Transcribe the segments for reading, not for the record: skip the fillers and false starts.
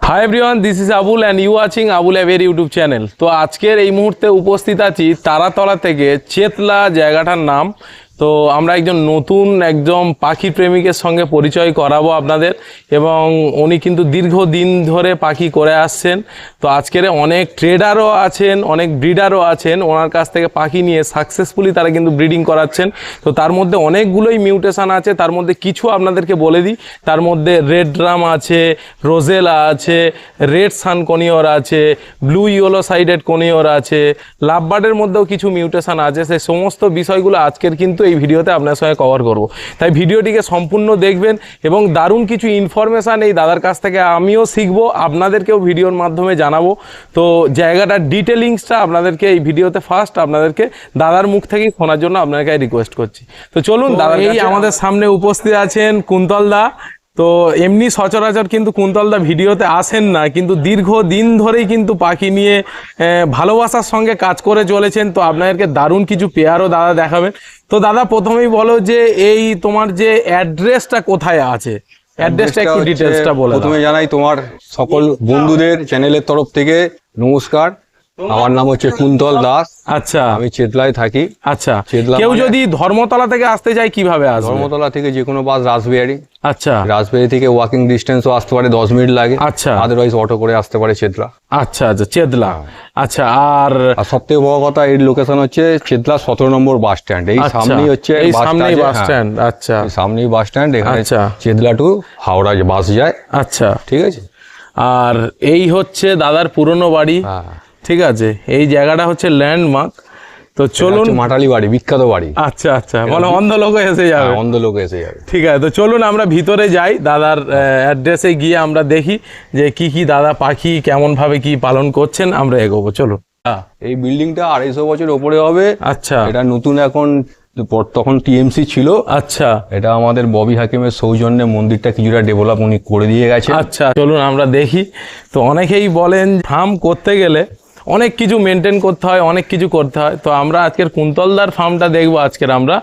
Hi everyone, this is Abul and you watching Abul Aver YouTube channel. তো আজকের এই মুহূর্তে উপস্থিত আছি তারাতলা থেকে চেতলা জায়গাটার নাম। তো আমরা একজন নতুন একদম পাখি প্রেমিকের সঙ্গে পরিচয় করাবো আপনাদের, এবং উনি কিন্তু দীর্ঘদিন ধরে পাখি করে আসছেন। তো আজকের অনেক ট্রেডারও আছেন, অনেক ব্রিডারও আছেন, ওনার কাছ থেকে পাখি নিয়ে সাকসেসফুলি তারা কিন্তু ব্রিডিং করাচ্ছেন। তো তার মধ্যে অনেকগুলোই মিউটেশন আছে, তার মধ্যে কিছু আপনাদেরকে বলে দিই। তার মধ্যে রেড ড্রাম আছে, রোজেলা আছে, রেড সান কনিওর আছে, ব্লু ইয়েলো সাইডেড কনিওর আছে, লাভবার্ডের মধ্যেও কিছু মিউটেশন আছে। সেই সমস্ত বিষয়গুলো আজকের কিন্তু এই ভিডিওতে আপনার সঙ্গে কভার করব। তাই ভিডিওটিকে সম্পূর্ণ দেখবেন এবং দারুণ কিছু ইনফরমেশান এই দাদার কাছ থেকে আমিও শিখবো, আপনাদেরকেও ভিডিওর মাধ্যমে জানাবো। তো জায়গাটার ডিটেলিংসটা আপনাদেরকে এই ভিডিওতে ফার্স্ট আপনাদেরকে দাদার মুখ থেকেই শোনার জন্য আপনাকে রিকোয়েস্ট করছি। তো চলুন, দাদা এই আমাদের সামনে উপস্থিত আছেন কুন্তল দা। তো এমনি সচরাচর কিন্তু কুন্তল দা ভিডিওতে আসেন না, কিন্তু দীর্ঘদিন ধরেই কিন্তু পাখি নিয়ে ভালোবাসার সঙ্গে কাজ করে চলেছেন। তো আপনাদেরকে দারুণ কিছু পেয়ারও দাদা দেখাবেন। তো দাদা প্রথমেই বলো যে এই তোমার যে অ্যাড্রেসটা কোথায় আছে, অ্যাড্রেসটা একটু ডিটেইলসটা বলো। প্রথমে জানাই তোমার সকল বন্ধুদের চ্যানেলের তরফ থেকে নমস্কার। আমার নাম হচ্ছে কুন্তল দাস। আচ্ছা, আমি চেতলায় থাকি। আচ্ছা, কেউ যদি ধর্মতলা থেকে আসতে চায় কিভাবে আসবে? ধর্মতলা থেকে যে কোনো বাস রাসবিহারি। আচ্ছা, রাসবিহারি থেকে ওয়াকিং ডিস্টেন্সও আসতে পারে, 10 মিনিট লাগে। আচ্ছা, আদারওয়াইজ অটো করে আসতে পারে চেতলা। আচ্ছা আচ্ছা, চেতলা। আচ্ছা, আর সব থেকে বড় কথা এর লোকেশন হচ্ছে চেতলা 17 নম্বর বাস স্ট্যান্ড। এই সামনেই হচ্ছে এই সামনেই বাস স্ট্যান্ড। আচ্ছা, সামনেই বাস স্ট্যান্ড। এখানে আচ্ছা, চেতলা টু হাওড়া বাস যায়। আচ্ছা, ঠিক আছে। আর এই হচ্ছে দাদার পুরনো বাড়ি। ঠিক আছে, এই জায়গাটা হচ্ছে ল্যান্ডমার্ক। তো চলুন, মাটালি বাড়ি, বিখ্যাত বাড়ি। আচ্ছা আচ্ছা, মানে অন্ধ লোক এসে যাবে। অন্ধ লোক এসে যাবে। ঠিক আছে, তো চলুন আমরা ভিতরে যাই, দাদার অ্যাড্রেসে গিয়ে আমরা দেখি যে কি কি দাদা পাখি কেমন ভাবে কি পালন করছেন, আমরা এগোবো। চলুন। এই বিল্ডিংটা 250 বছর ওপরে হবে। আচ্ছা, এটা নতুন, এখন তখন টিএমসি ছিল। আচ্ছা, এটা আমাদের ববি হাকিমের সৌজন্যে মন্দিরটা কিছুটা ডেভেলপ উনি করে দিয়ে গেছে। আচ্ছা, চলুন আমরা দেখি। তো অনেকেই বলেন ফার্ম করতে গেলে অনেক কিছু মেনটেন করতে হয়, অনেক কিছু করতে হয়। তো আমরা আজকের কুন্তলদার ফার্মটা দেখবো আজকের আমরা,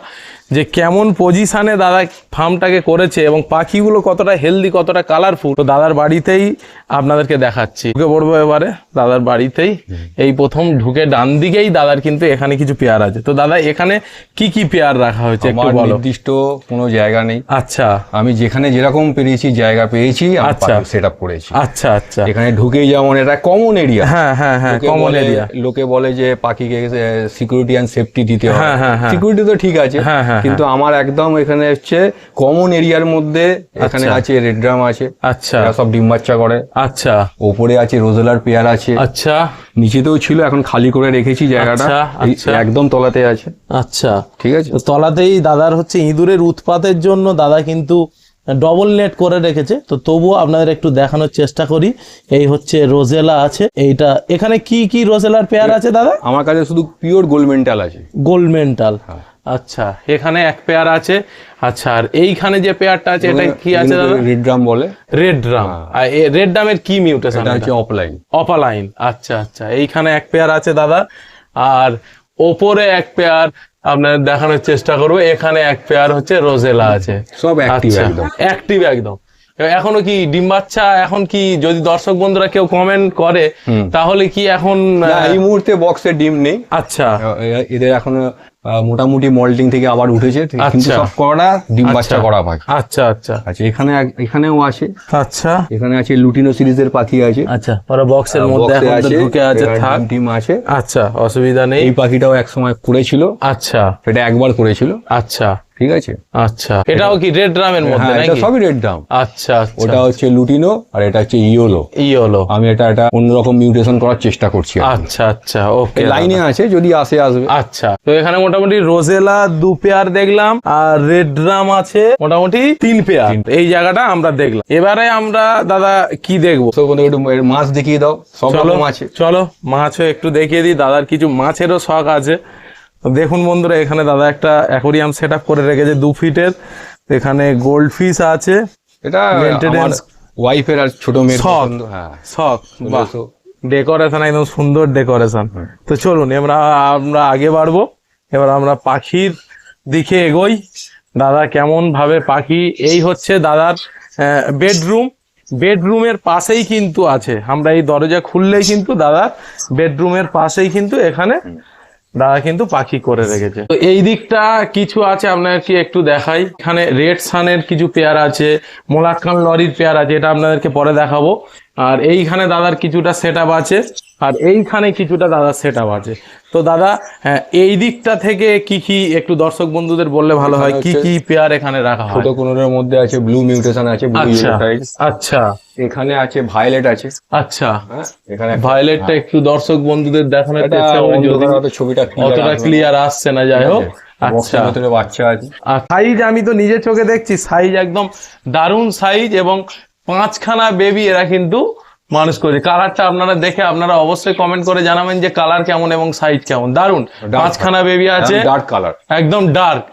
যে কেমন পজিশানে দাদা ফার্মটাকে করেছে এবং পাখিগুলো কতটা হেলদি, কতটা কালারফুল। তো দাদার বাড়িতেই আপনাদেরকে দেখাচ্ছি। ঢুকে পড়বো এবারে দাদার বাড়িতেই। এই প্রথম ঢুকে ডান দিকেই দাদার কিন্তু এখানে কিছু পেয়ার আছে। তো দাদা এখানে কি কি পেয়ার রাখা হয়েছে একটু বলো। নির্দিষ্ট কোনো জায়গা নেই। আচ্ছা, আমি যেখানে যেরকম পেরেছি জায়গা পেয়েছি, আচ্ছা, সেট আপ করেছি। আচ্ছা আচ্ছা, এখানে ঢুকেই যেমন এটা কমন এরিয়া। হ্যাঁ হ্যাঁ হ্যাঁ, কমন এরিয়া। লোকে বলে যে পাখিকে সিকিউরিটি অ্যান্ড সেফটি দিতে হয়। হ্যাঁ হ্যাঁ, সিকিউরিটি তো ঠিক আছে, কিন্তু আমার একদম এখানে হচ্ছে কমন এরিয়ার মধ্যে এখানে আছে রেড ড্রাম আছে। আচ্ছা, সব ডিম বাচ্চা করে। আচ্ছা, উপরে আছে রোজেলার পেয়ার আছে। আচ্ছা, নিচেতেও ছিল, এখন খালি করে রেখেছি জায়গাটা। একদম তলাতে আছে। আচ্ছা, ঠিক আছে। তলাতেই দাদার হচ্ছে ইঁদুরের উৎপাতের জন্য দাদা কিন্তু ডবল নেট করে রেখেছে। তো তবুও আপনাদের একটু দেখানোর চেষ্টা করি। এই হচ্ছে রোজেলা আছে। এইটা এখানে কি কি রোজেলার পেয়ার আছে দাদা? আমার কাছে শুধু পিওর গোল্ড মেন্টাল আছে। গোল্ড মেন্টাল, আচ্ছা, এখানে এক পেয়ার আছে। আচ্ছা, আর এইখানে যে পেয়ারটা আছে এটা কি আছে দাদা? রেড ড্রাম বলে। Red drum. আর এই রেড ড্রামের কি মিউটেশন? এটা হচ্ছে অফলাইন। অফলাইন, আচ্ছা আচ্ছা। এইখানে এক পেয়ার আছে দাদা, আর ওপরে এক পেয়ার আপনাদের দেখানোর চেষ্টা করবো। এখানে এক পেয়ার হচ্ছে রোজেলা আছে। সব অ্যাক্টিভ, একদম অ্যাক্টিভ একদম। এখনো কি ডিম বাচ্চা? এখন কি যদি দর্শক বন্ধুরা কেউ কমেন্ট করে তাহলে কি এখন এই মুহূর্তে বক্সে ডিম নেই। আচ্ছা, এদের এখন মোটামুটি মল্টিং থেকে আবার উঠেছে, কিন্তু সব করা ডিম বাচ্চা করা পাখি। আচ্ছা আচ্ছা আচ্ছা, এখানেও আছে। আচ্ছা, এখানে আছে লুটিনো সিরিজের পাখি আছে। আচ্ছা, ওরা বক্সের মধ্যে এখন ঢুকে আছে, থাক, ডিম আছে। আচ্ছা, অসুবিধা নেই। এই পাখিটাও এক সময় করেছিল। আচ্ছা, এটা একবার করেছিল। আচ্ছা, ঠিক আছে। আচ্ছা, এটাও কি রেড ড্রামের মধ্যে নাকি? এটা সবই রেড ড্রাম। আচ্ছা, ওটা হচ্ছে লুটিনো আর এটা হচ্ছে ইয়োলো। ইয়োলো। আমি এটা অন্যরকম মিউটেশন করার চেষ্টা করছি। আচ্ছা আচ্ছা, ওকে, লাইনে আছে, যদি আসবে। আচ্ছা, তো এখানে মোটামুটি রোজেলা 2 পেয়ার দেখলাম, আর রেড ড্রাম আছে মোটামুটি 3 পেয়ার। এই জায়গাটা আমরা দেখলাম। এবারে আমরা দাদা কি দেখবো? একটু মাছ দেখিয়ে দাও। সব রকম আছে। চলো মাছও একটু দেখিয়ে দিই। দাদার কিছু মাছেরও শখ আছে। দেখুন বন্ধুরা, এখানে দাদা একটা অ্যাকোরিয়াম সেট আপ করে রেখেছে 2 ফিটের। এখানে গোল্ড ফিশ আছে। এটা আমার ওয়াইফের আর ছোট মেয়ের পছন্দ। হ্যাঁ, শখ। বাহ, ডেকোরেশন একদম সুন্দর ডেকোরেশন। তো চলুন আমরা আগে বাড়বো। এবার আমরা পাখির দিকে এগোই। দাদা কেমন ভাবে পাখি, এই হচ্ছে দাদার বেডরুম। বেডরুমের পাশেই কিন্তু আছে, আমরা এই দরজা খুললেই কিন্তু দাদা বেডরুমের পাশেই কিন্তু এখানে দাদা কিন্তু পাখি করে রেখেছে। তো এই দিকটা কিছু আছে আপনাদেরকে একটু দেখাই। এখানে রেড সানের কিছু পেয়ার আছে, মোলাক্কান লরির পেয়ার আছে, এটা আপনাদেরকে পরে দেখাবো। আর এইখানে দাদার কিছুটা সেট আপ আছে, আর এইখানে কিছুটা দাদার সেট আপ আছে। তো দাদা এই দিকটা থেকে কি কি একটু দর্শক বন্ধুদের বললে ভালো হয়, কি কি পেয়ার এখানে রাখা হয়? ছোট কোনোর মধ্যে আছে ব্লু মিউটেশন আছে, আচ্ছা এখানে আছে ভায়োলেট আছে। আচ্ছা, এখানে ভায়োলেটটা একটু দর্শক বন্ধুদের দেখানোর চেষ্টা করি, ছবিটা অতটা ক্লিয়ার আসছে না, যাই হোক। আচ্ছা, বাচ্চা আছে। আর সাইজ আমি তো নিজের চোখে দেখছি, সাইজ একদম দারুণ সাইজ, এবং 5খানা বেবি এরা কিন্তু মানুষ করেছে। কালারটা আপনারা দেখে আপনারা অবশ্যই কমেন্ট করে জানাবেন যে কালার কেমন এবং সাইজ কেমন। দারুণ, 5খানা বেবি আছে, ডার্ক কালার, একদম ডার্ক।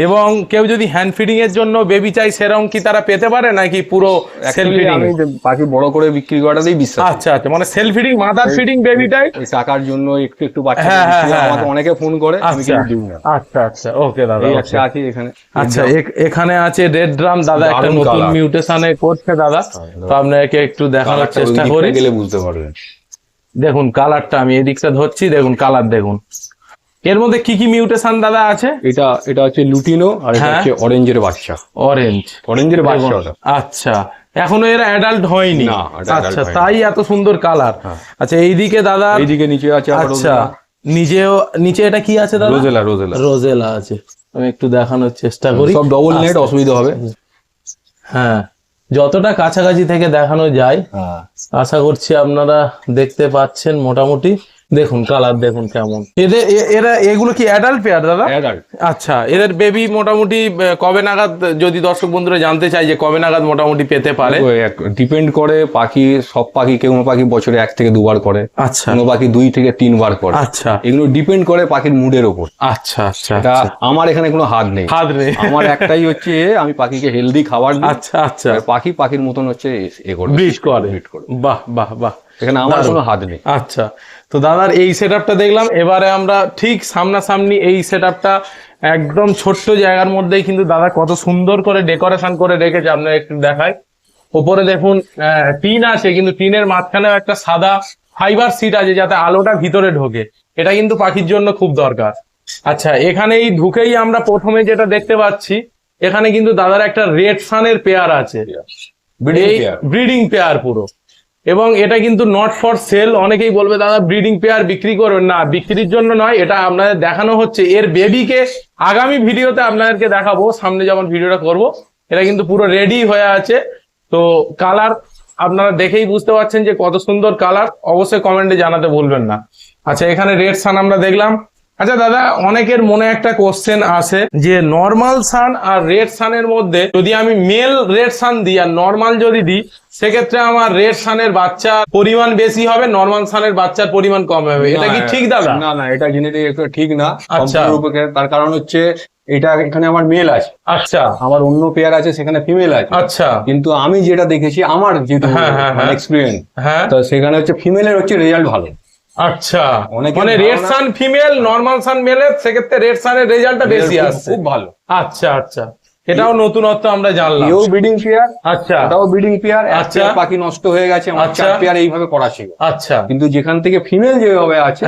এবং কেউ যদি হ্যান্ড ফিডিং এর জন্য বেবি চাই সেরকম কি তারা পেতে পারে, নাকি পুরো সেলফ ফিডিং? আমি পাখি বড় করে বিক্রি করাটাই বিশ্বাস। আচ্ছা আচ্ছা, মানে সেলফ ফিডিং, মাদার ফিডিং বেবিটাই টাকার জন্য একটু একটু বাচ্চা আমাকে অনেকে ফোন করে, আমি কিন্তু দিই না। আচ্ছা আচ্ছা, ওকে দাদা। এই একটা আছে এখানে। আচ্ছা, এখানে আছে রেড ড্রাম, দাদা একটা নতুন মিউটেশনে করছে দাদা, তো আপনাকে একটু দেখানোর চেষ্টা করি, গেলে বুঝতে পারবেন। দেখুন কালারটা, আমি এদিকটা ধরছি, দেখুন কালার দেখুন। এর মধ্যে কি কি মিউটেশন দাদা আছে? এটা হচ্ছে লুটিনো, আর এটা হচ্ছে অরেঞ্জের বাচ্চা। অরেঞ্জের বাচ্চা। আচ্ছা, এখনো এরা অ্যাডাল্ট হয়নি? আচ্ছা, তাই এত সুন্দর কালার। আচ্ছা, এইদিকে দাদা, এইদিকে নিচে আছে। আচ্ছা, নিচে এটা কি আছে দাদা? রোজেলা আছে। আমি একটু দেখানোর চেষ্টা করি, সব ডবল নেট, অসুবিধা হবে। হ্যাঁ, যতটা কাছাকাছি থেকে দেখানো যায় আশা করছি আপনারা দেখতে পাচ্ছেন মোটামুটি। দেখুন কালার দেখুন কেমন। এরা এগুলো কি অ্যাডাল্ট পেয়ার দাদা? অ্যাডাল্ট। আচ্ছা, এদের বেবি মোটামুটি কবে নাগাদ, যদি দর্শক বন্ধুরা জানতে চাই যে কবে নাগাদ মোটামুটি পেতে পারে? ডিপেন্ড করে পাখি, সব পাখি, কোনো পাখি বছরে 1 থেকে 2 বার করে, আচ্ছা, কোনো পাখি 2 থেকে 3 বার করে। আচ্ছা, এগুলো ডিপেন্ড করে পাখির মুডের উপর। আচ্ছা আচ্ছা, আমার এখানে কোনো হাত নেই। আমার একটাই হচ্ছে আমি পাখিকে হেলদি খাবার দিই। আচ্ছা আচ্ছা, পাখির মতন হচ্ছে ব্রিড করে। বাহ বাহ বাহ, এখানে আমার কোনো হাত নেই। আচ্ছা, তো দাদার এই সেটআপটা দেখলাম। এবারে আমরা ঠিক সামনাসামনি এই সেটআপটা একদম ছোট্ট জায়গার মধ্যেই কিন্তু দাদা কত সুন্দর করে ডেকোরেশন করে রেখেছে, আপনারা একটু দেখাই। উপরে দেখুন টিন আছে, কিন্তু টিনের মাঝখানেও একটা সাদা ফাইবার সিট আছে যাতে আলোটা ভিতরে ঢোকে, এটা কিন্তু পাখির জন্য খুব দরকার। আচ্ছা, এখানেই ঢুকেই আমরা প্রথমে যেটা দেখতে পাচ্ছি, এখানে কিন্তু দাদার একটা রেড সানের পেয়ার আছে, ব্রিডিং পেয়ার পুরো। এবং এটা কিন্তু নট ফর সেল। অনেকেই বলবে দাদা ব্রিডিং পেয়ার বিক্রি করবেন না, বিক্রির জন্য নয়, এটা আপনাদের দেখানো হচ্ছে। এর বেবিকে আগামী ভিডিওতে আপনাদেরকে দেখাবো, সামনে যখন ভিডিওটা করব। এটা কিন্তু পুরো রেডি হয়ে আছে। তো কালার আপনারা দেখেই বুঝতে পারছেন যে কত সুন্দর কালার, অবশ্যই কমেন্টে জানাতে ভুলবেন না। আচ্ছা, এখানে রেড সান আমরা দেখলাম। আচ্ছা দাদা, অনেকের মনে একটা কোশ্চেন আসে যে নর্মাল সান আর রেড সানের মধ্যে যদি আমি মেল রেড সান দিই আর নর্মাল যদি দিই, সেক্ষেত্রে আমার রেড সানের বাচ্চার পরিমাণ বেশি হবে, নর্মাল সানের বাচ্চার পরিমাণ কম হবে, এটা কি ঠিক দাদা? না, এটা জেনেটিক একটু ঠিক না। আচ্ছা, তার কারণ হচ্ছে এটা এখানে আমার মেল আছে, আচ্ছা, আমার অন্য পেয়ার আছে সেখানে ফিমেল আছে। আচ্ছা, কিন্তু আমি যেটা দেখেছি, আমার যেহেতু এক্সপিরিয়েন্স, তো সেখানে হচ্ছে ফিমেলের হচ্ছে রেজাল্ট ভালো। আচ্ছা, মানে রেড সান ফিমেল, নরমাল সান মেলের, সেক্ষেত্রে রেড সানের রেজাল্টটা বেশি আসছে, খুব ভালো। আচ্ছা আচ্ছা, এটাও নতুনত্ব আমরা জানলাম। এও ব্রিডিং পেয়ার। আচ্ছা, এটাও ব্রিডিং পেয়ার। আচ্ছা, পাখি নষ্ট হয়ে গেছে, আমার 4 পেয়ার এইভাবে করা ছিল। আচ্ছা, কিন্তু যেখান থেকে ফিমেল যেভাবে আছে,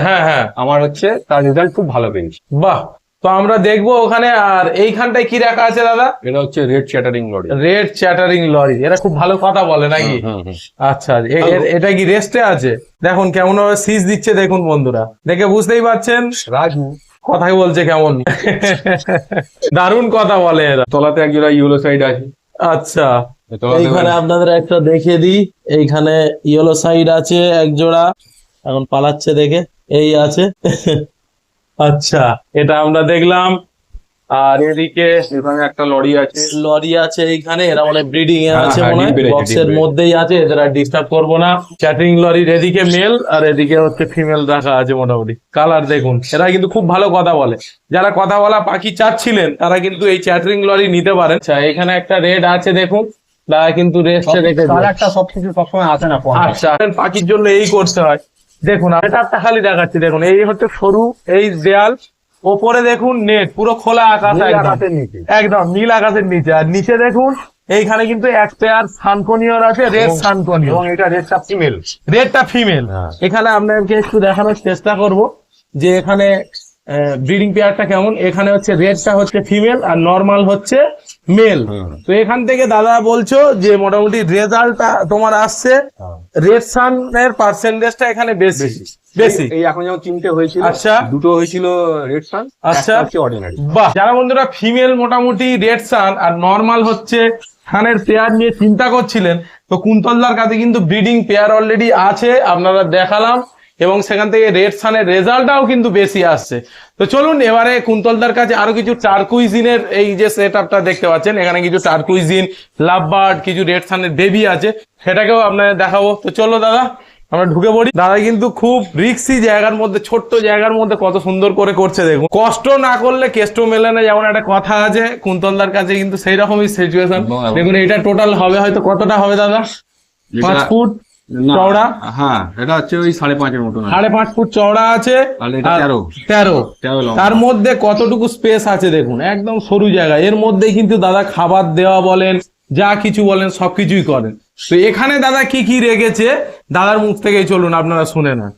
আমার হচ্ছে তার রেজাল্ট খুব ভালো পেয়েছি। বাহ, তো আমরা দেখবো ওখানে। আর এইখানটায় কি রাখা আছে দাদা? এটা হচ্ছে red chattering lorry. Red chattering lorry, এরা খুব ভালো কথা বলে নাকি? আচ্ছা, এটা কি রেস্টে আছে? দেখুন কেমন ভাবে সিজ দিচ্ছে, দেখুন বন্ধুরা, দেখে বুঝতেই পারছেন রাজু কথাই বলছে কেমন, দারুণ কথা বলে এরা। তলাতে এক জোড়া ইয়েলো সাইড আছে। আচ্ছা, এইখানে আপনাদের একটা দেখিয়ে দিই, এইখানে ইয়েলো সাইড আছে এক জোড়া, এখন পালাচ্ছে দেখে, এই আছে। আচ্ছা, এটা আমরা দেখলাম। আর এদিকে এখানে একটা লরি আছে, এইখানে এরা মানে ব্রিডিং এ আছে, মনে হয় বক্সের মধ্যেই আছে, এদের আর ডিস্টার্ব করবো না। চ্যাটারিং লরির এদিকে মেল আর এদিকে হচ্ছে ফিমেল রাখা আছে মোটামুটি। কালার দেখুন, এরা কিন্তু খুব ভালো কথা বলে। যারা কথা বলা পাখি চাচ্ছিলেন তারা কিন্তু এই চ্যাটারিং লরি নিতে পারেন। আচ্ছা, এখানে একটা রেড আছে দেখুন, তারা কিন্তু রেস্টে রেখে একটা সবকিছু সবসময় আসে না। আচ্ছা, পাখির জন্য এই করতে হয়। দেখুন এটা খালি দেখাচ্ছি, দেখুন এই হচ্ছে সরু এই দেয়াল, ওপরে দেখুন নেট, পুরো খোলা আকাশ, একদম নীল আকাশের নিচে। আর নিচে দেখুন এইখানে কিন্তু এক পেয়ার সানকোনিয়র আছে, রেড সানকোনিয়র, এবং এটা রেডটা ফিমেল। রেডটা ফিমেল। এখানে আপনাকে একটু দেখানোর চেষ্টা করব যে এখানে ব্রিডিং পেয়ারটা কেমন। এখানে হচ্ছে রেডটা হচ্ছে ফিমেল আর নর্মাল হচ্ছে মেল। তো এখান থেকে দাদা বলছো যে মোটামুটি রেজাল্টটা তোমার আসছে, রেড সানের পার্সেন্টেজটা এখানে বেশি বেশি। এই এখন যেমন 3টে হয়েছিল, আচ্ছা, 2টো হয়েছিল রেড সান, আচ্ছা, হচ্ছে অর্ডিনারি। বাহ। যারা বন্ধুরা ফিমেল মোটামুটি রেড সান আর নর্মাল হচ্ছে সানের পেয়ার নিয়ে চিন্তা করছিলেন, তো কুন্তলদার কাছে কিন্তু ব্রিডিং পেয়ার অলরেডি আছে, আপনারা দেখালাম, এবং সেখান থেকে রেড সানের রেজাল্টটাও কিন্তু বেশি আসছে। তো চলুন এবারে কুন্তলদার কাছে আরো কিছু টার্কুইজিনের এই যে সেট আপটা দেখতে পাচ্ছেন, এখানে কিছু টার্কুইজিন, লাভবার্ড, কিছু রেড সানের বেবি আছে, সেটাকেও আপনাদের দেখাবো। তো চলো দাদা আমরা ঢুকে পড়ি। দাদা কিন্তু খুব রিক্সি জায়গার মধ্যে, ছোট্ট জায়গার মধ্যে কত সুন্দর করে করছে দেখুন। কষ্ট না করলে কেষ্ট মেলে না, যেমন একটা কথা আছে, কুন্তলদার কাছে কিন্তু সেই রকমই সিচুয়েশন। দেখুন এটা টোটাল হবে হয়তো কতটা হবে দাদা? 5 ফুট চওড়া। হ্যাঁ, এটা হচ্ছে ওই 5.5 মতন, 5.5 ফুট চওড়া আছে, আর এটা 13। তার মধ্যে কতটুকু স্পেস আছে দেখুন, একদম সরু জায়গা, এর মধ্যেই কিন্তু দাদা খাবার দেওয়া বলেন, যা কিছু বলেন সবকিছুই করেন। তো এখানে দাদা কি কি রেখেছে দাদার মুখ থেকেই চলুন আপনারা শুনে নেন।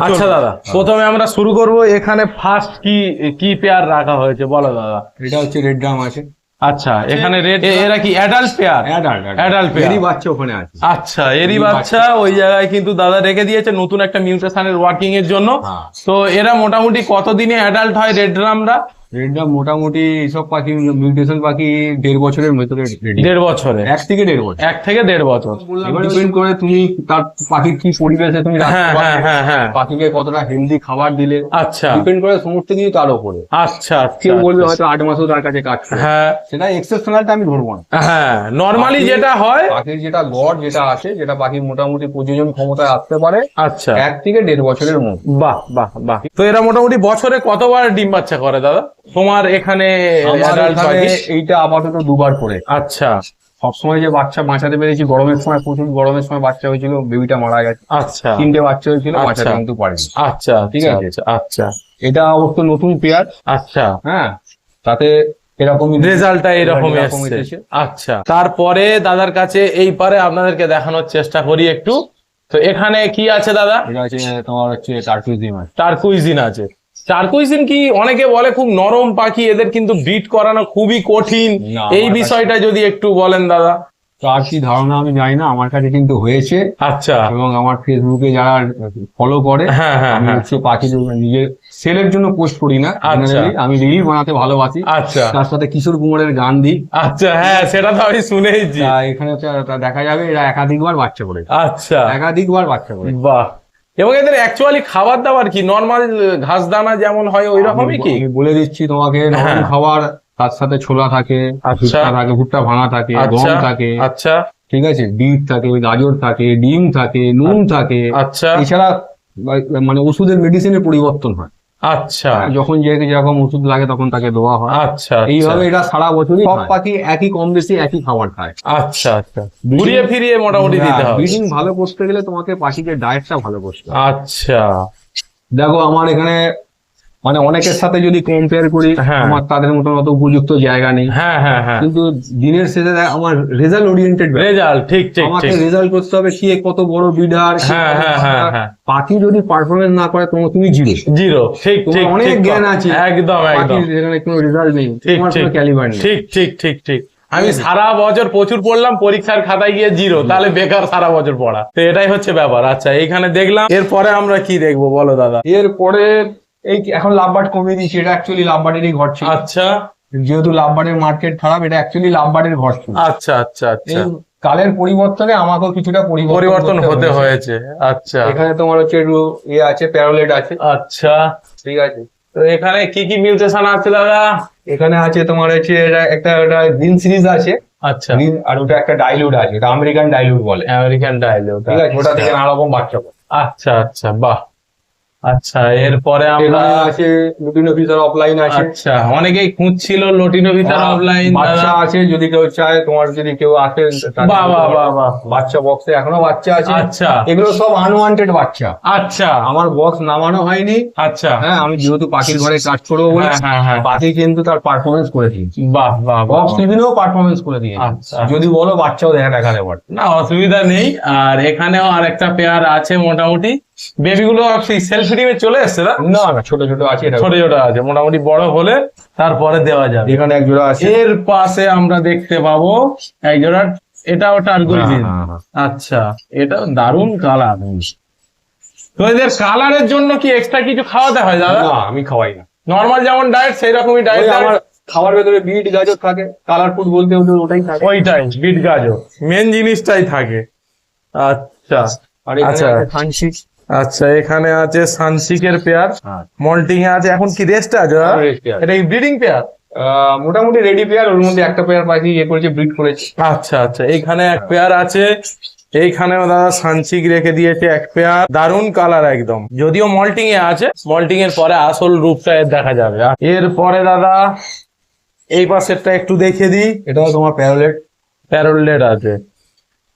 আচ্ছা দাদা, প্রথমে আমরা শুরু করব, এখানে ফার্স্ট কি কি পেয়ার রাখা হয়েছে বলো দাদা? এটা হচ্ছে রেড ড্রাম আছে। আচ্ছা, এখানে রেড, এরা কি অ্যাডাল্ট পেয়ার? অ্যাডাল্ট পেয়ার, এরই বাচ্চা ওখানে আছে। আচ্ছা, এরই বাচ্চা ওই জায়গায় কিন্তু দাদা রেখে দিয়েছে নতুন একটা মিউটেশনের ওয়ার্কিং এর জন্য। তো এরা মোটামুটি কতদিনে অ্যাডাল্ট হয় রেড ড্রামরা? রেড ড্রাম মোটামুটি সব পাখি, মিউটেশন পাখি 1.5 বছরের ভিতরে রেডি। 1.5 বছরে? 1 থেকে 1.5 বছর। 1 থেকে 1.5 বছর। এবার ডিপেন্ড করে তুমি তার পাখির কি পরিবেশে তুমি রাখতে পারবে, হ্যাঁ, পাখিকে কতটা হেলদি খাবার দিলে, আচ্ছা, ডিপেন্ড করে সমস্ত কিছু তার উপরে। আচ্ছা, কেউ বলবে হয়তো 8 মাসও তার কাছে কাজ করে, হ্যাঁ, সেটা এক্সেপশনালটা আমি ধরবো না। হ্যাঁ, নরমালি যেটা হয় পাখির যেটা গড় যেটা আছে, যেটা পাখির মোটামুটি প্রজনন ক্ষমতায় আসতে পারে, আচ্ছা, 1 থেকে 1.5 বছরের মধ্যে। বাহ বাহ বাহ। তো এরা মোটামুটি বছরে কতবার ডিম বাচ্চা করে দাদা তোমার এখানে? এইটা আপাতত 2বার করে। আচ্ছা, সবসময় যে বাচ্চা বাঁচাতে পেরেছি, গরমের সময় প্রচুর গরমের সময় বাচ্চা হয়েছিল, বেবিটা মারা গেছে। আচ্ছা, 3টে বাচ্চা হয়েছিল, বাচ্চাটা কিন্তু পারেনি। আচ্ছা, ঠিক আছে। আচ্ছা, এটা অবশ্য নতুন পেয়ার। আচ্ছা, হ্যাঁ, তাতে এরকমই রেজাল্টটা এরকম এসেছে। আচ্ছা, তারপরে দাদার কাছে এই পারে আপনাদেরকে দেখানোর চেষ্টা করি একটু। তো এখানে কি আছে দাদা? এটা আছে তোমার হচ্ছে টার্কুইজিন আছে। টার্কুইজিন আছে। টার্কুইজিন কি অনেকে বলে খুব নরম পাখি, এদের কিন্তু ব্রিড করানো খুবই কঠিন, এই বিষয়টা যদি একটু বলেন দাদা। তার কি ধারণা আমি জানি না, আমার কাছে কিন্তু হয়েছে। আচ্ছা, এবং আমার ফেসবুকে যারা ফলো করে, আমি হচ্ছে পাখি নিজের সেলের জন্য পোস্ট করি না, আমি রিল বানাতে ভালোবাসি। আচ্ছা, তার সাথে কিশোর কুমারের গান দিই। আচ্ছা, হ্যাঁ, সেটা তো আমি শুনেইছি। এখানে দেখা যাবে এরা একাধিকবার বাচ্চা করে। আচ্ছা, একাধিকবার বাচ্চা করে। বাহ। এবং এদের অ্যাকচুয়ালি খাবার দাবার কি নরমাল ঘাস দানা যেমন হয় ওই রকমই কি? আমি বলে দিচ্ছি তোমাকে, নরম খাবার, তার সাথে ছোলা থাকে, ভুট্টা ভাঙা থাকে, গম থাকে, আচ্ছা, ঠিক আছে, বিট থাকে, গাজর থাকে, ডিম থাকে, নুন থাকে। আচ্ছা, এছাড়া মানে ওষুধের মেডিসিনের পরিবর্তন হয়। আচ্ছা, যখন যেরকম ওষুধ লাগে তখন তাকে দেওয়া হয়। আচ্ছা, এইভাবে এটা সারা বছরই সব পাখি একই কম বেশি একই খাবার খায়। আচ্ছা, আচ্ছা, ঘুরিয়ে ফিরিয়ে মোটামুটি দিতে হবে। ব্রিডিং ভালো করতে গেলে তোমাকে পাখিকে ডায়েটটা ভালো করতে হবে। আচ্ছা, দেখো আমার এখানে মানে অনেকের সাথে যদি কম্পেয়ার করি, আমার তাদের মতন অত উপযুক্ত জায়গা নেই। হ্যাঁ, হ্যাঁ, হ্যাঁ, কিন্তু দিনের শেষে আমার রেজাল্ট ওরিয়েন্টেড, রেজাল্ট, ঠিক ঠিক, আমাকে রেজাল্ট করতে হবে। কি কত বড় বিডার, পাখি যদি পারফরমেন্স না করে তুমি জিরো। ঠিক ঠিক, অনেক জ্ঞান আছে, একদম একদম, যেখানে কোনো রেজাল্ট নেই, তোমার কোনো ক্যালিবার নেই। ঠিক ঠিক ঠিক ঠিক। আমি সারা বছর প্রচুর পড়লাম, পরীক্ষার খাতায় গিয়ে জিরো, তাহলে বেকার সারা বছর পড়া। তো এটাই হচ্ছে ব্যাপার। আচ্ছা, এইখানে দেখলাম, এরপরে আমরা কি দেখবো বলো দাদা? এরপরে এই এখন লাভবার্ড কমিয়ে দিয়েছি, এটা অ্যাকচুয়ালি লাভবার্ডেরই ঘর ছিল। আচ্ছা, যেহেতু লাভবার্ডের মার্কেট খারাপ, এটা অ্যাকচুয়ালি লাভবার্ডের ঘর ছিল। আচ্ছা, আচ্ছা, আচ্ছা, কালের পরিবর্তনে আমাকেও কিছুটা পরিবর্তন হতে হয়েছে। আচ্ছা, এখানে তোমার হচ্ছে আছে, প্যারোলেট আছে। আচ্ছা, ঠিক আছে। তো এখানে কি কি মিউটেশন আছে দাদা? এখানে আছে তোমার হচ্ছে একটা গ্রিন সিরিজ আছে। আচ্ছা, আর ওটা একটা ডাইলুট আছে, ওটা আমেরিকান ডাইলুট বলে। আমেরিকান ডাইলুট, ঠিক আছে, ওটা থেকে নানা রকম বাচ্চা করে। আচ্ছা, আচ্ছা, বাহ। আচ্ছা, এরপরে আমরা আছে লুটিনো ভিতর অফলাইন আছে। আচ্ছা, অনেকেই খুঁজছিল লটিনো ভিতর অফলাইন। বাচ্চা আছে যদি কেউ চায়, তোমার যদি কেউ আসে, বাহ বাহ বাহ বাহ, বাচ্চা বক্সে এখনো বাচ্চা আছে। আচ্ছা, এগুলো সব আনওয়ান্টেড বাচ্চা। আচ্ছা, আমার বক্স নামানো হয়নি। আচ্ছা, হ্যাঁ, আমি যেহেতু পাখির ঘরে কাজ করবো বলে পাখি কিন্তু তার পারফরমেন্স করে দিয়েছি। বাহ বাহ, বক্স টিফিনেও পারফরমেন্স করে দিয়েছি। আচ্ছা, যদি বলো বাচ্চাও দেখাতে পারে, না অসুবিধা নেই। আর এখানেও আরেকটা পেয়ার আছে, মোটামুটি বেবিগুলো সেলফ ফিডিংয়ে চলে এসছে না? না না, ছোট ছোট আছে, ছোট ছোট আছে, মোটামুটি বড় হলে তারপরে দেওয়া যাবে। এখানে এক জোড়া আছে। এর পাশে আমরা দেখতে পাবো এক জোড়া, এটাও টার্গোইন। আচ্ছা, এটাও দারুণ কালার। তো এদের কালারের জন্য কি এক্সট্রা কিছু খাওয়াতে হয় দাদা? না, আমি খাওয়াই না। নর্মাল যেমন ডায়েট সেই রকমই ডায়েট। আমার খাবার ভেতরে বিট গাজর থাকে, কালারফুল বলতে ওটাই থাকে। ওইটাই বিট গাজর মেন জিনিসটাই থাকে। আচ্ছা, আর এখানে আচ্ছা, আছে সানশিক। আচ্ছা, এখানে আছে সানসিকের পেয়ার, মল্টিং এ আছে, এখন কি রেস্ট আছে? এটা কি ব্রিডিং পেয়ার? মোটামুটি রেডি পেয়ার, ওর মধ্যে একটা পেয়ার পাখি করেছে, ব্রিড করেছে। আচ্ছা আচ্ছা, এইখানে এক পেয়ার আছে, এইখানেও দাদা সানসিক রেখে দিয়েছে এক পেয়ার, দারুণ কালার একদম। যদিও মল্টিং এ আছে, মল্টিং এর পরে আসল রূপটা এর দেখা যাবে। এরপরে দাদা এই পাশেরটা একটু দেখিয়ে দিই। এটাও তোমার প্যারোলেট। প্যারোলেট আছে,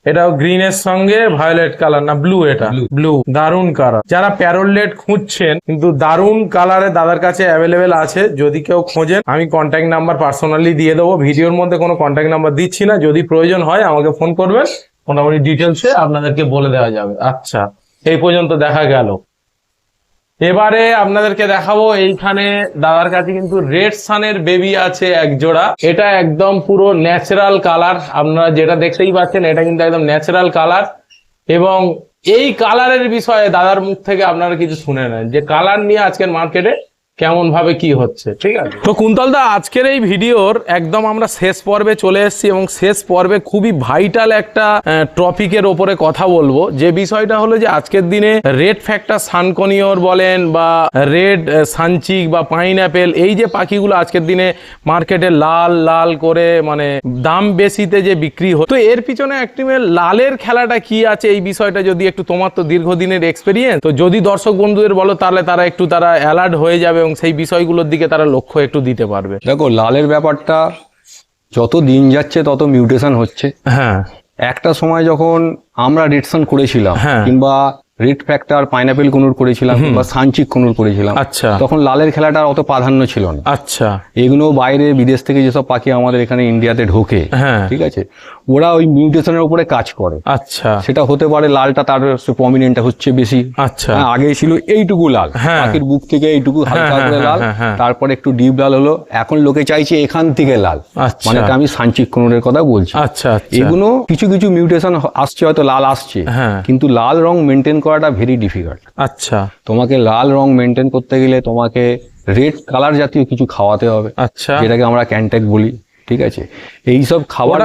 এটাও গ্রিনের সঙ্গে ভায়োলেট কালার, না ব্লু, এটা ব্লু, দারুণ কালার। যারা প্যারোলেট খুঁজছেন, কিন্তু দারুণ কালারে দাদার কাছে অ্যাভেলেবেল আছে, যদি কেউ খোঁজেন আমি কন্ট্যাক্ট নাম্বার পার্সোনালি দিয়ে দেবো। ভিডিওর মধ্যে কোনো কন্ট্যাক্ট নাম্বার দিচ্ছি না, যদি প্রয়োজন হয় আমাকে ফোন করবেন, মোটামুটি ডিটেলসে আপনাদেরকে বলে দেওয়া যাবে। আচ্ছা, এই পর্যন্ত দেখা গেল। এবারে আপনাদেরকে দেখাবো, এইখানে দাদার কাছে কিন্তু রেড সানের বেবি আছে এক জোড়া। এটা একদম পুরো ন্যাচারাল কালার, আপনারা যেটা দেখতেই পাচ্ছেন, এটা কিন্তু একদম ন্যাচারাল কালার। এবং এই কালারের বিষয়ে দাদার মুখ থেকে আপনারা কিছু শুনে নেন, যে কালার নিয়ে আজকের মার্কেটে কেমন ভাবে কি হচ্ছে। ঠিক আছে, তো কুন্তল দা, আজকের এই ভিডিওর একদম আমরা শেষ পর্বে চলে এসেছি, এবং শেষ পর্বে খুবই ভাইটাল একটা টপিকের ওপরে কথা বলবো, যে বিষয়টা হলো যে আজকের দিনে রেড ফ্যাক্টর সানকনিওর বলেন বা রেড সানচিক বা পাইনঅ্যাপেল, এই যে পাখিগুলো আজকের দিনে মার্কেটে লাল লাল করে মানে দাম বেশিতে যে বিক্রি হয়, তো এর পিছনে একটিমের লালের খেলাটা কি আছে, এই বিষয়টা যদি একটু, তোমার তো দীর্ঘদিনের এক্সপেরিয়েন্স, তো যদি দর্শক বন্ধুদের বলো, তাহলে তারা একটু অ্যালার্ট হয়ে যাবে এবং সেই বিষয়গুলোর দিকে তারা লক্ষ্য একটু দিতে পারবে। দেখো, লালের ব্যাপারটা যত দিন যাচ্ছে তত মিউটেশন হচ্ছে। হ্যাঁ, একটা সময় যখন আমরা রেডসন করেছিলাম, কিংবা রেড ফ্যাক্টর পাইনঅ্যাপেল কুনুর করেছিলাম, বা সানচিক কুনুর করেছিলাম, আচ্ছা, তখন লালের খেলাটা অত প্রাধান্য ছিল না। আচ্ছা, এগুলো বাইরে বিদেশ থেকে যেসব পাখি আমাদের এখানে ইন্ডিয়াতে ঢোকে, ঠিক আছে, ওরা ওই মিউটেশনের উপরে কাজ করে। আচ্ছা, সেটা হতে পারে লালটা তার প্রমিনেন্ট হচ্ছে বেশি। আচ্ছা, আগে ছিল এইটুকু লাল, পাখির বুক থেকে এইটুকু হালকা করে লাল, তারপরে একটু ডিপ লাল হলো, এখন লোকে চাইছে এখান থেকে লাল, মানে আমি সানচিক কুনুরের কথা বলছি। আচ্ছা, এগুলো কিছু কিছু মিউটেশন আসছে, হয়তো লাল আসছে, কিন্তু লাল রং মেনটেন করাটা ভেরি ডিফিকাল্ট। আচ্ছা, তোমাকে লাল রং মেনটেন করতে গেলে তোমাকে রেড কালার জাতীয় কিছু খাওয়াতে হবে, আচ্ছা, যেটাকে আমরা ক্যান্টেক বলি। ঠিক আছে, এইসব খাবার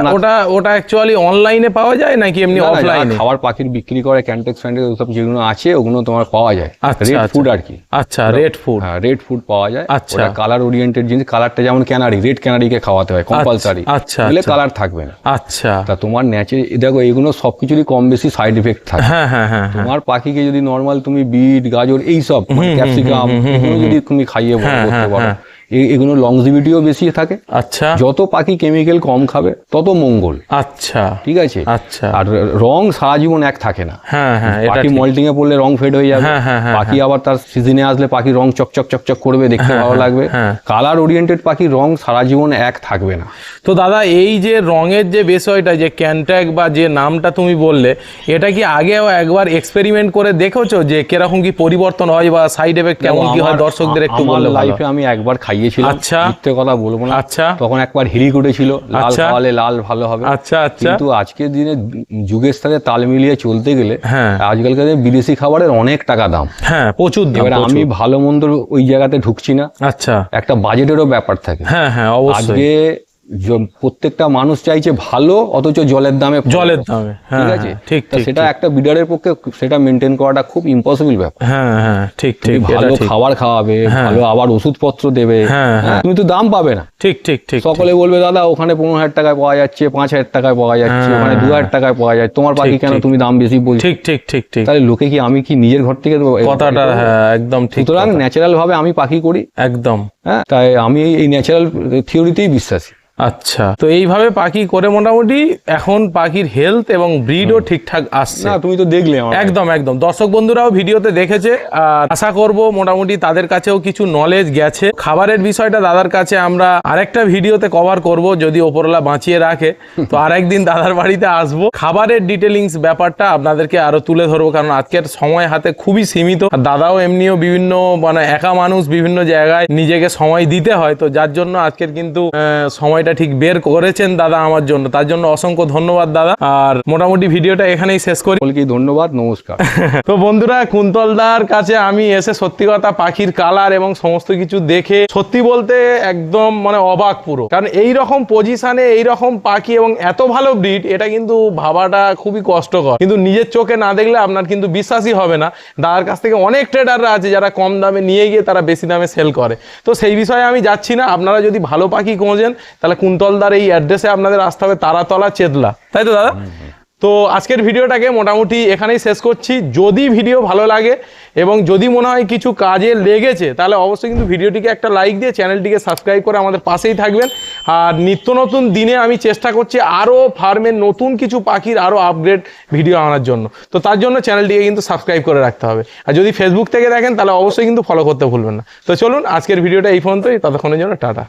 ওটা অ্যাকচুয়ালি অনলাইনে পাওয়া যায় নাকি এমনি অফলাইনে? খাবার পাখির বিক্রি করে ক্যান্টেক্স ফ্যান্টেক্স ওসব যেগুলো আছে, ওগুলো তোমার পাওয়া যায়। রেড ফুড আর কি। আচ্ছা, রেড ফুড, হ্যাঁ, রেড ফুড পাওয়া যায়। আচ্ছা, কালার ওরিয়েন্টেড জিনিস, কালারটা যেমন ক্যানারি, রেড ক্যানারিকে খাওয়াতে হয় কম্পালসারি, আচ্ছা, তাহলে কালার থাকবে না। আচ্ছা, তা তোমার দেখো, এগুলো সবকিছুরই কম বেশি সাইড এফেক্ট থাকে। তোমার পাখিকে যদি নর্মাল তুমি বিট গাজর এইসব ক্যাপসিকাম এগুলো যদি তুমি খাইয়ে করতে পারো, এগুলো লংজিভিটিও বেশি থাকে। আচ্ছা, যত পাখি কেমিক্যাল কম খাবে তত মঙ্গল। আচ্ছা, ঠিক আছে। আচ্ছা, আর রং সারা জীবন এক থাকে না। পাখি মল্টিং এ পড়লে রং ফেড হয়ে যাবে, পাখি আবার তার সিজনে আসলে পাখি রং চকচক চকচক করবে, দেখতে ভালো লাগবে। কালার ওরিয়েন্টেড পাখি রং সারা জীবন এক থাকবে না। তো দাদা, এই যে রঙের যে বিষয়টা, যে ক্যান্ট্যাক বা যে নামটা তুমি বললে, এটা কি আগেও একবার এক্সপেরিমেন্ট করে দেখেছো যে কিরকম কি পরিবর্তন হয় বা সাইড এফেক্ট কেমন কি হয়, দর্শকদের একটু বললে? লাইফে আমি একবার খাইয়েছিলাম, আচ্ছা, মিথ্যে কথা বলবো না। আচ্ছা, তখন একবার হিড়িক উঠেছিল, লাল খাওয়ালে লাল ভালো হবে। আচ্ছা, আচ্ছা, কিন্তু আজকের দিনে যুগের সাথে তাল মিলিয়ে চলতে গেলে আজকালকার বিদেশি খাবারের অনেক টাকা দাম। হ্যাঁ, প্রচুর দাম। এবার আমি ভালো মন্দ ওই জায়গাতে ঢুকছি না। আচ্ছা, একটা বাজেটেরও ব্যাপার থাকে। হ্যাঁ হ্যাঁ, অবশ্যই। আজকে প্রত্যেকটা মানুষ চাইছে ভালো, অথচ জলের দামে, ঠিক আছে, ঠিক সেটা একটা ব্রিডারের পক্ষে সেটা মেনটেন করাটা খুব ইম্পসিবল ব্যাপার। হ্যাঁ ঠিক ঠিক, ভালো খাবার খাওয়াবে, ভালো আবার ওষুধপত্র দেবে, তুমি তো দাম পাবে না। ঠিক ঠিক ঠিক, সকলে বলবে দাদা ওখানে 15,000 টাকায় পাওয়া যাচ্ছে, 5,000 টাকায় পাওয়া যাচ্ছে, ওখানে 2,000 টাকায় পাওয়া যায়, তোমার পাখি কেন তুমি দাম বেশি বলছো? ঠিক ঠিক ঠিক ঠিক, তাহলে লোকে কি, আমি কি নিজের ঘর থেকে কথাটা, হ্যাঁ একদম ঠিক। সুতরাং ন্যাচারাল ভাবে আমি পাখি করি একদম, হ্যাঁ, তাই আমি এই ন্যাচারাল থিওরিতেই বিশ্বাসী। আচ্ছা, তো এইভাবে পাখি করে মোটামুটি এখন পাখির হেলথ এবং ব্রিডও ঠিকঠাক আসছে। না তুমি তো দেখলে, একদম একদম, দর্শক বন্ধুরাও ভিডিওতে দেখেছে, আর আশা করব মোটামুটি তাদের কাছেও কিছু নলেজ গেছে। খাবারের বিষয়টা দাদার কাছে আমরা আরেকটা ভিডিওতে কভার করব, যদি ওপরওয়ালা বাঁচিয়ে রাখে তো আরেকদিন দাদার বাড়িতে আসবো, খাবারের ডিটেলিংস ব্যাপারটা আপনাদেরকে আরো তুলে ধরবো, কারণ আজকের সময় হাতে খুবই সীমিত। আর দাদাও এমনিও বিভিন্ন মানে একা মানুষ, বিভিন্ন জায়গায় নিজেকে সময় দিতে হয়, তো যার জন্য আজকের কিন্তু সময়টা ঠিক বের করেছেন দাদা আমার জন্য, তার জন্য অসংখ্য ধন্যবাদ দাদা। আর মোটামুটি ভিডিওটা এখানেই শেষ করি, বলি ধন্যবাদ, নমস্কার। তো বন্ধুরা, কুন্তলদার কাছে আমি এসে সত্যি কথা পাখির কালার এবং সমস্ত কিছু দেখে সত্যি বলতে একদম মানে অবাক পুরো, কারণ এই রকম পজিশনে এই রকম পাখি এবং এত ভালো ব্রিড, এটা কিন্তু ভাবাটা খুবই কষ্টকর, কিন্তু নিজের চোখে না দেখলে আপনার কিন্তু বিশ্বাসই হবে না। দাদার কাছ থেকে অনেক ট্রেডাররা আছে যারা কম দামে নিয়ে গিয়ে তারা বেশি দামে সেল করে, তো সেই বিষয়ে আমি যাচ্ছি না। আপনারা যদি ভালো পাখি খোঁজেন তাহলে কুন্তলদার এই অ্যাড্রেসে আপনাদের আসতে হবে, তারাতলা, চেতলা, তাই তো দাদা? তো আজকের ভিডিওটাকে মোটামুটি এখানেই শেষ করছি। যদি ভিডিও ভালো লাগে এবং যদি মনে হয় কিছু কাজে লেগেছে, তাহলে অবশ্যই কিন্তু ভিডিওটিকে একটা লাইক দিয়ে চ্যানেলটিকে সাবস্ক্রাইব করে আমাদের পাশেই থাকবেন। আর নিত্য নতুন দিনে আমি চেষ্টা করছি আরও ফার্মের নতুন কিছু পাখির আরও আপগ্রেড ভিডিও আনার জন্য, তো তার জন্য চ্যানেলটিকে কিন্তু সাবস্ক্রাইব করে রাখতে হবে। আর যদি ফেসবুক থেকে দেখেন তাহলে অবশ্যই কিন্তু ফলো করতে ভুলবেন না। তো চলুন আজকের ভিডিওটা এই পর্যন্তই, ততক্ষণের জন্য টাটা।